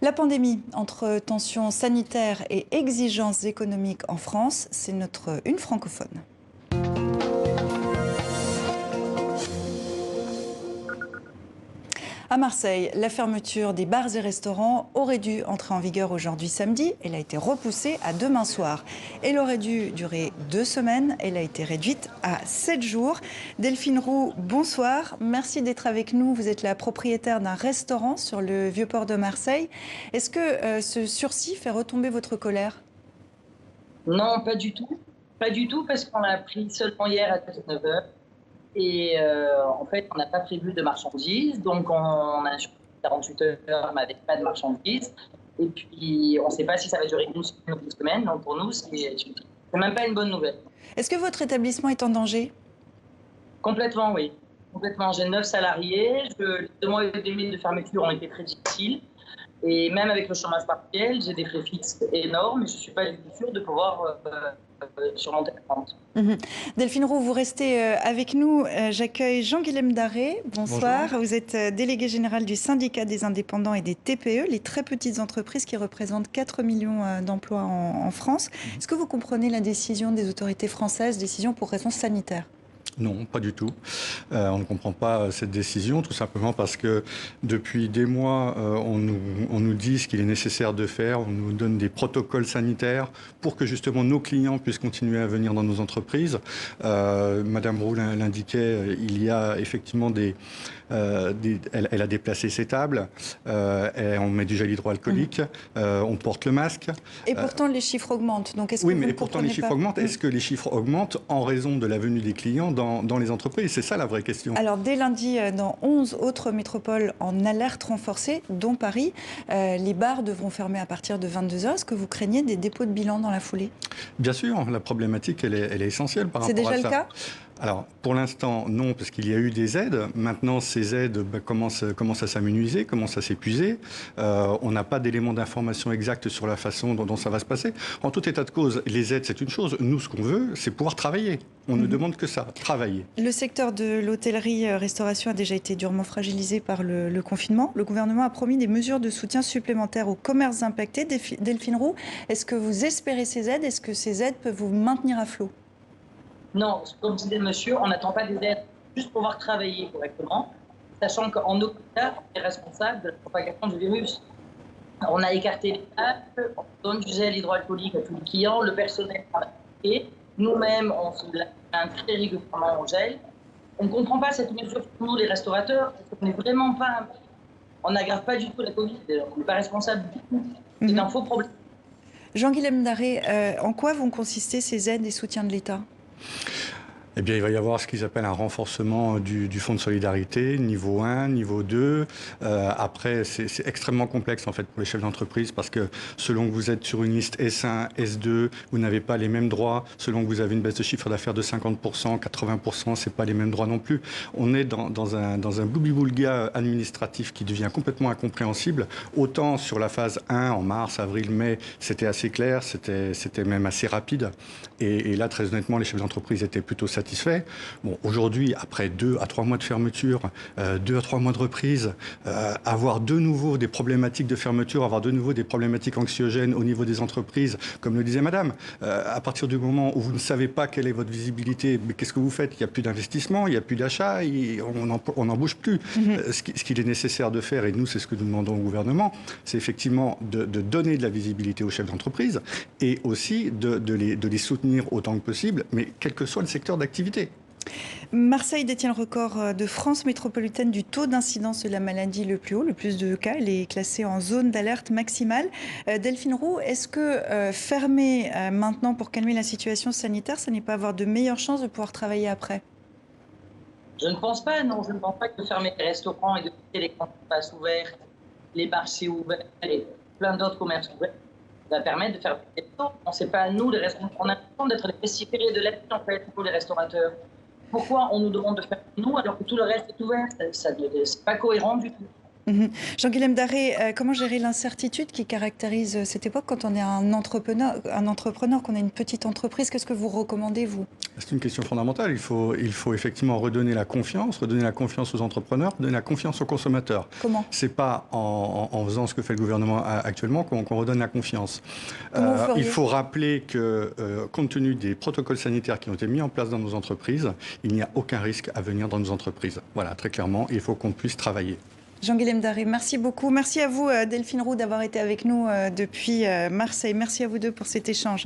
La pandémie, entre tensions sanitaires et exigences économiques en France, c'est notre une francophone. À Marseille, la fermeture des bars et restaurants aurait dû entrer en vigueur aujourd'hui samedi. Elle a été repoussée à demain soir. Elle aurait dû durer 2 semaines. Elle a été réduite à 7 jours. Delphine Roux, bonsoir. Merci d'être avec nous. Vous êtes la propriétaire d'un restaurant sur le Vieux-Port de Marseille. Est-ce que ce sursis fait retomber votre colère? Non, pas du tout. Pas du tout, parce qu'on l'a appris seulement hier à 19 heures. Et en fait, on n'a pas prévu de marchandises. Donc, on a 48 heures, mais avec pas de marchandises. Et puis, on ne sait pas si ça va durer une semaine ou 2 semaines. Donc, pour nous, c'est même pas une bonne nouvelle. Est-ce que votre établissement est en danger? Complètement, oui. Complètement. J'ai 9 salariés. Les 2 mois et demi de fermeture ont été très difficiles. Et même avec le chômage partiel, j'ai des frais fixes énormes et je ne suis pas du tout sûre de pouvoir surmonter la vente. Delphine Roux, vous restez avec nous. J'accueille Jean-Guilhem Daré. Bonsoir. Bonjour. Vous êtes délégué général du syndicat des indépendants et des TPE, les très petites entreprises qui représentent 4 millions d'emplois en France. Est-ce que vous comprenez la décision des autorités françaises, décision pour raisons sanitaires? Non, pas du tout. On ne comprend pas cette décision, tout simplement parce que depuis des mois, on nous dit ce qu'il est nécessaire de faire, on nous donne des protocoles sanitaires pour que justement nos clients puissent continuer à venir dans nos entreprises. Madame Roux l'indiquait, il y a effectivement elle a déplacé ses tables, on met du gel hydroalcoolique, on porte le masque. Et pourtant, les chiffres augmentent. Donc, est-ce que Oui, vous mais ne pourtant les comprenez chiffres pas augmentent. Est-ce que les chiffres augmentent en raison de la venue des clients dans les entreprises? C'est ça la vraie question. Alors, dès lundi, dans 11 autres métropoles en alerte renforcée, dont Paris, les bars devront fermer à partir de 22 heures. Est-ce que vous craignez des dépôts de bilan dans la foulée? Bien sûr, la problématique, elle est essentielle par rapport à ça. C'est déjà le cas? Alors, pour l'instant, non, parce qu'il y a eu des aides. Maintenant, ces aides commencent à s'amenuiser, commencent à s'épuiser. On n'a pas d'éléments d'information exacts sur la façon dont ça va se passer. En tout état de cause, les aides, c'est une chose. Nous, ce qu'on veut, c'est pouvoir travailler. On ne demande que ça, travailler. Le secteur de l'hôtellerie-restauration a déjà été durement fragilisé par le confinement. Le gouvernement a promis des mesures de soutien supplémentaires aux commerces impactés. Delphine Roux, est-ce que vous espérez ces aides? Est-ce que ces aides peuvent vous maintenir à flot? Non, comme disait le monsieur, on n'attend pas des aides juste pour pouvoir travailler correctement, sachant qu'en aucun cas, on est responsable de la propagation du virus. On a écarté les tables, on donne du gel hydroalcoolique à tous les clients, le personnel et nous-mêmes, on se lave très régulièrement au gel. On ne comprend pas cette mesure pour nous, les restaurateurs, parce qu'on n'est vraiment pas... On n'aggrave pas du tout la Covid, on n'est pas responsable du tout. C'est un faux problème. Jean-Guilhem Daré, en quoi vont consister ces aides et soutiens de l'État? Eh bien, il va y avoir ce qu'ils appellent un renforcement du fonds de solidarité, niveau 1, niveau 2. Après, c'est extrêmement complexe en fait pour les chefs d'entreprise parce que selon que vous êtes sur une liste S1, S2, vous n'avez pas les mêmes droits. Selon que vous avez une baisse de chiffre d'affaires de 50%, 80%, c'est pas les mêmes droits non plus. On est dans un boubli-boulga administratif qui devient complètement incompréhensible. Autant sur la phase 1, en mars, avril, mai, c'était assez clair, c'était même assez rapide. Et là, très honnêtement, les chefs d'entreprise étaient plutôt satisfaits. Bon, aujourd'hui, après 2 à 3 mois de fermeture, 2 à 3 mois de reprise, avoir de nouveau des problématiques de fermeture, avoir de nouveau des problématiques anxiogènes au niveau des entreprises, comme le disait madame, à partir du moment où vous ne savez pas quelle est votre visibilité, mais qu'est-ce que vous faites? Il n'y a plus d'investissement, il n'y a plus d'achat, on n'en bouge plus. Ce qu'il est nécessaire de faire, et nous c'est ce que nous demandons au gouvernement, c'est effectivement de donner de la visibilité aux chefs d'entreprise et aussi de les soutenir autant que possible, mais quel que soit le secteur d'activité. Marseille détient le record de France métropolitaine du taux d'incidence de la maladie le plus haut, le plus de cas. Elle est classée en zone d'alerte maximale. Delphine Roux, est-ce que fermer maintenant pour calmer la situation sanitaire, ça n'est pas avoir de meilleures chances de pouvoir travailler après? Je ne pense pas, non. Je ne pense pas que de fermer les restaurants et de quitter les grandes surfaces ouvertes, les marchés ouverts et plein d'autres commerces ouverts va permettre de faire des restaurants. On ne sait pas, nous, les restaurateurs, on a l'impression d'être les pestiférés de l'aide, en fait, pour les restaurateurs. Pourquoi on nous demande de faire nous alors que tout le reste est ouvert? C'est pas cohérent du tout. Jean-Guilhem Darré, comment gérer l'incertitude qui caractérise cette époque quand on est un entrepreneur, qu'on a une petite entreprise? Qu'est-ce que vous recommandez, vous? C'est une question fondamentale. Il faut effectivement redonner la confiance aux entrepreneurs, redonner la confiance aux consommateurs. Comment? C'est pas en faisant ce que fait le gouvernement actuellement qu'on redonne la confiance. Il faut rappeler que, compte tenu des protocoles sanitaires qui ont été mis en place dans nos entreprises, il n'y a aucun risque à venir dans nos entreprises. Voilà, très clairement, il faut qu'on puisse travailler. Jean-Guilhem Darré, merci beaucoup. Merci à vous, Delphine Roux, d'avoir été avec nous depuis Marseille. Merci à vous deux pour cet échange.